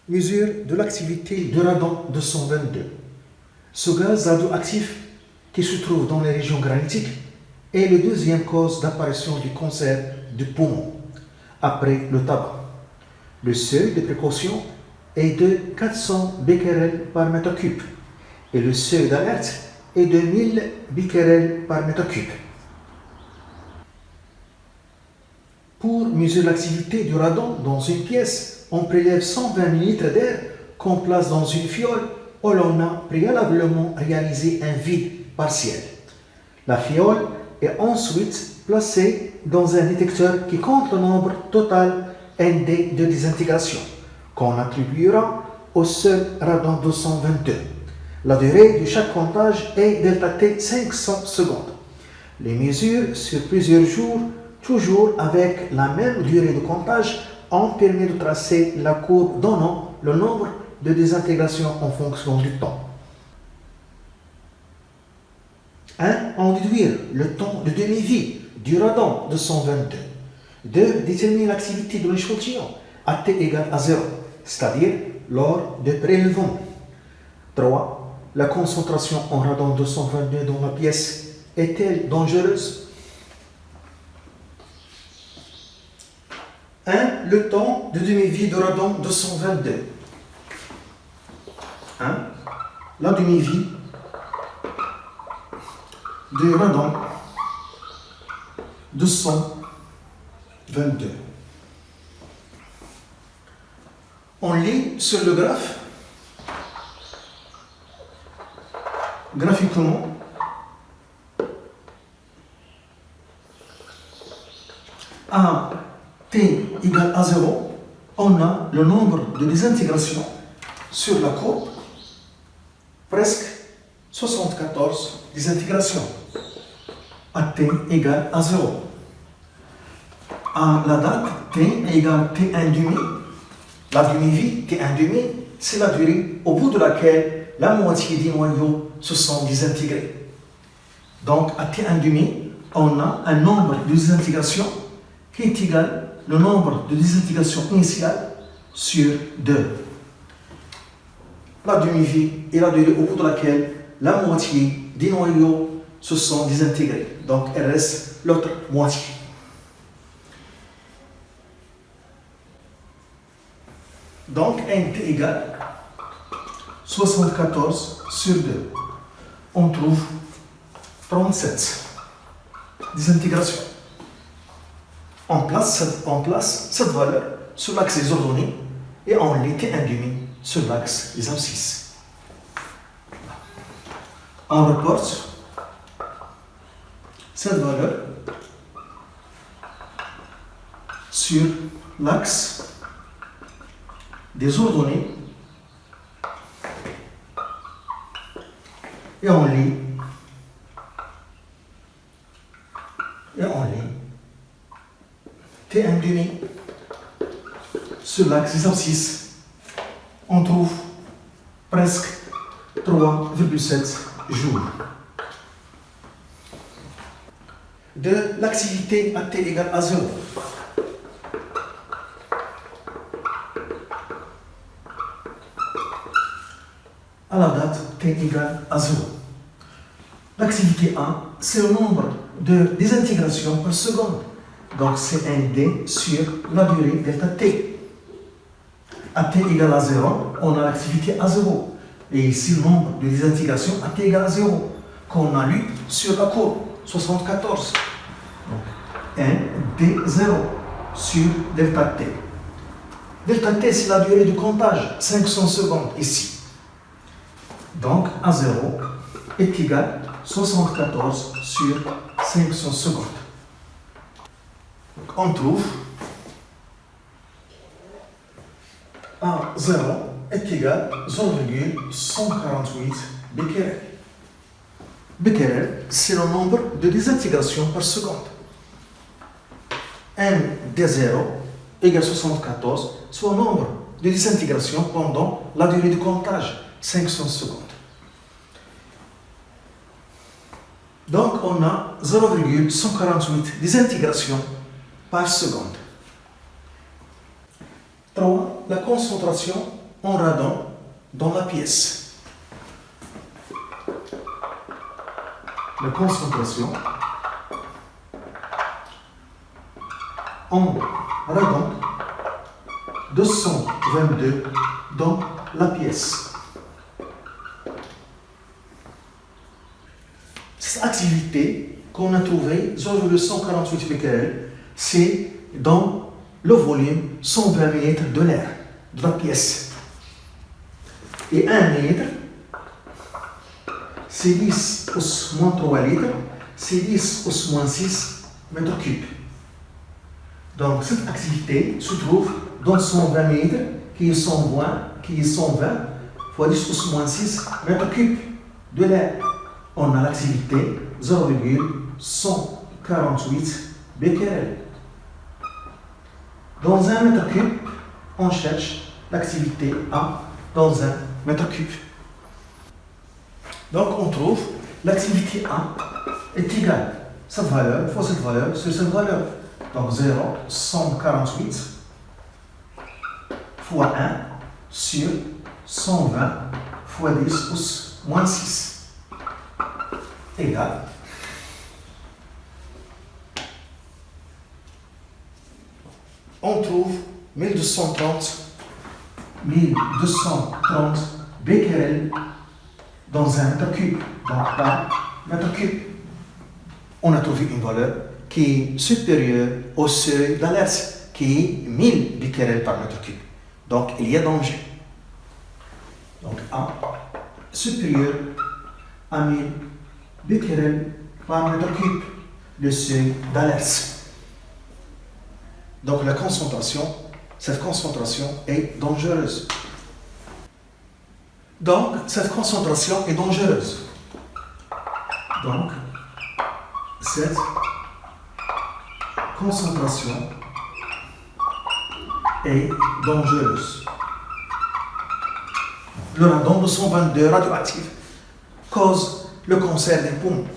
Mesure de l'activité du radon 222. Ce gaz radioactif qui se trouve dans les régions granitiques est la deuxième cause d'apparition du cancer du poumon, après le tabac. Le seuil de précaution est de 400 becquerels par mètre cube et le seuil d'alerte est de 1000 becquerels par mètre cube. Pour mesurer l'activité du radon dans une pièce, on prélève 120 ml d'air qu'on place dans une fiole où l'on a préalablement réalisé un vide partiel. La fiole est ensuite placée dans un détecteur qui compte le nombre total ND de désintégration qu'on attribuera au seul radon 222. La durée de chaque comptage est ΔT 500 secondes. Les mesures sur plusieurs jours, toujours avec la même durée de comptage, ont permis de tracer la courbe donnant le nombre de désintégrations en fonction du temps. 1. En déduire le temps de demi-vie du radon 222. 2. Déterminer l'activité de l'échantillon à T égale à 0, c'est-à-dire lors de prélèvement. 3. La concentration en radon 222 dans la pièce est-elle dangereuse? 1. Le temps de demi-vie de radon 222. 1. La demi-vie de radon 222. On lit sur le graphe, graphiquement, à T égale à 0, on a le nombre de désintégrations sur la courbe, presque 74 désintégrations, à T égale à 0. À la date, T égale T1 demi, la demi-vie T1 demi, c'est la durée au bout de laquelle la moitié des noyaux se sont désintégrés. Donc, à T1 demi, on a un nombre de désintégrations qui est égal au nombre de désintégrations initiales sur 2. La demi-vie est la durée au bout de laquelle la moitié des noyaux se sont désintégrés. Donc, il reste l'autre moitié. Donc, NT égale 74 sur 2. On trouve 37 désintégrations. On place cette valeur sur l'axe des ordonnées et on lit T1 demi sur l'axe des abscisses. On reporte cette valeur sur l'axe des ordonnées et on lit T1 demi sur l'axe des abscisses. On trouve presque 3,7 jours. De l'activité à T égale à 0. À la date T égale à 0. L'activité 1, c'est le nombre de désintégrations par seconde. Donc c'est un D sur la durée delta T. À T égale à 0, on a l'activité à 0. Et ici, le nombre de désintégrations à T égale à 0, qu'on a lu sur la courbe, 74. Donc, 1 D0 sur delta T. Delta T, c'est la durée de comptage, 500 secondes ici. Donc, A0 est égal à 74 sur 500 secondes. Donc, on trouve A0 est égal à 0,148 becquerel. Becquerel, c'est le nombre de désintégrations par seconde. M D0 égale 74, soit le nombre de désintégrations pendant la durée de comptage, 500 secondes. Donc, on a 0,148 désintégrations par seconde. 3. La concentration en radon dans la pièce. La concentration en radon 222 dans la pièce. Cette activité qu'on a trouvée, 0,148 becquerel, c'est dans le volume 120 ml de l'air, de la pièce. Et 1 litre, c'est 10 au moins 3 litres, c'est 10 au moins 6 mètres cubes. Donc cette activité se trouve dans 120 litres, qui est 120 fois 10 au moins 6 mètres cubes de l'air. On a l'activité 0,148 becquerel. Dans un mètre cube, on cherche l'activité A dans un mètre cube. Donc on trouve l'activité A est égale cette valeur fois cette valeur sur cette valeur. Donc 0,148 fois 1 sur 120 fois 10 au moins 6 égale on trouve 1230 becquerel dans un mètre cube. Donc par mètre cube, on a trouvé une valeur qui est supérieure au seuil d'alerte, qui est 1000 becquerel par mètre cube. Donc il y a danger. Donc A supérieur à 1000 becquerel par mètre cube, le seuil d'alerte. Donc la concentration, cette concentration est dangereuse. Donc cette concentration est dangereuse. Donc cette concentration est dangereuse. Le radon 222 radioactif cause le cancer des poumons.